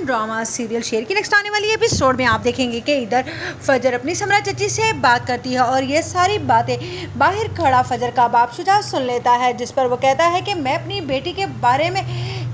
Drama serial शेर की next आने वाली एपिसोड में आप देखेंगे कि इधर फजर अपनी समरा चची से बात करती है और ये सारी बातें बाहर खड़ा फजर का बाप शुजा सुन लेता है, जिस पर वो कहता है कि मैं अपनी बेटी के बारे में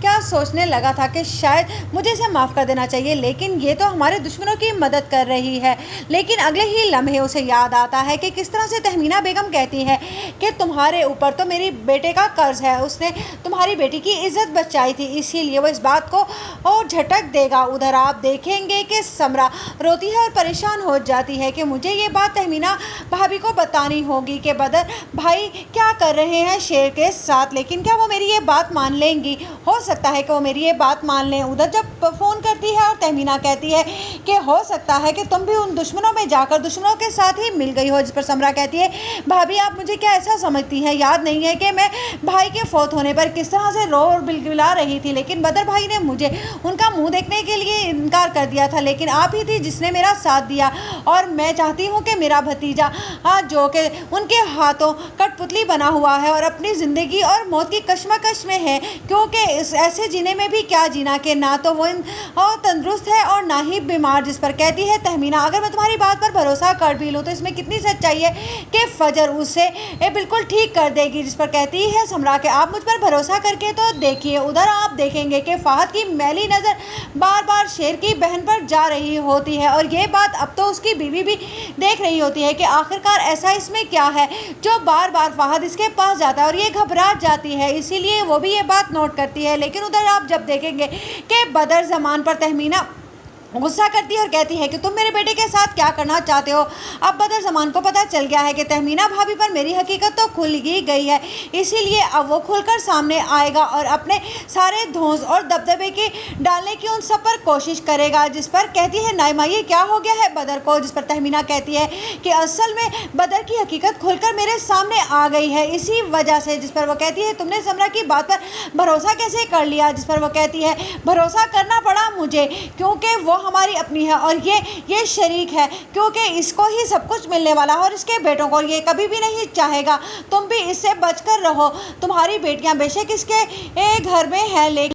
क्या सोचने लगा था कि शायद मुझे इसे माफ़ कर देना चाहिए, लेकिन ये तो हमारे दुश्मनों की मदद कर रही है। लेकिन अगले ही लम्हे उसे याद आता है कि किस तरह से तहमीना बेगम कहती है कि तुम्हारे ऊपर तो मेरी बेटे का कर्ज है, उसने तुम्हारी बेटी की इज्जत बचाई थी, इसीलिए वो इस बात को और झटक देगा। उधर आप देखेंगे कि समरा रोती है और परेशान हो जाती है कि मुझे ये बात तहमीना भाभी को बतानी होगी कि बदर भाई क्या कर रहे हैं शेर के साथ, लेकिन क्या वो मेरी ये बात मान लेंगी? हो सकता है कि वो मेरी ये बात मान लें। उधर जब फ़ोन करती है और तहमीना कहती है कि हो सकता है कि तुम भी उन दुश्मनों में जाकर दुश्मनों के साथ ही मिल गई हो, जिस पर समरा कहती है भाभी आप मुझे क्या ऐसा समझती हैं? याद नहीं है कि मैं भाई के फौत होने पर किस तरह से रो और बिलबिला रही थी, लेकिन बदर भाई ने मुझे उनका मुंह देखने के लिए इनकार कर दिया था, लेकिन आप ही थी जिसने मेरा साथ दिया। और मैं चाहती हूँ कि मेरा भतीजा जो कि उनके हाथों कठपुतली बना हुआ है और अपनी ज़िंदगी और मौत की कश्मकश में है, क्योंकि ऐसे जीने में भी क्या जीना कि ना तो वो तंदुरुस्त है और ना ही बीमार। जिस पर कहती है तहमीना अगर मैं तुम्हारी बात पर भरोसा कर भी लूँ तो इसमें कितनी सच्चाई है कि फजर उसे बिल्कुल ठीक कर देगी। जिस पर कहती है समरा कि आप मुझ पर भरोसा करके तो देखिए। उधर आप देखेंगे कि फाहद की मैली नज़र बार बार शेर की बहन पर जा रही होती है और ये बात अब तो उसकी बीवी भी देख रही होती है कि आखिरकार ऐसा इसमें क्या है जो बार बार फाहद इसके पास जाता है और ये घबरा जाती है, इसीलिए वो भी ये बात नोट करती है। लेकिन उधर आप जब देखेंगे कि बदर ज़मान पर तहमीना गुस्सा करती है और कहती है कि तुम मेरे बेटे के साथ क्या करना चाहते हो। अब बदर ज़मान को पता चल गया है कि तहमीना भाभी पर मेरी हकीकत तो खुल ही गई है, इसीलिए अब वो खुलकर सामने आएगा और अपने सारे धौंस और दबदबे की डालने की उन सब पर कोशिश करेगा। जिस पर कहती है नाइमा ये क्या हो गया है बदर को? जिस पर तहमीना कहती है कि असल में बदर की हकीकत खुलकर मेरे सामने आ गई है इसी वजह से। जिस पर वो कहती है तुमने समरा की बात पर भरोसा कैसे कर लिया? जिस पर वो कहती है भरोसा करना पड़ा मुझे क्योंकि वो हमारी अपनी है और ये शरीक है, क्योंकि इसको ही सब कुछ मिलने वाला है और इसके बेटों को ये कभी भी नहीं चाहेगा। तुम भी इससे बचकर रहो, तुम्हारी बेटियां बेशक इसके घर में है लेकिन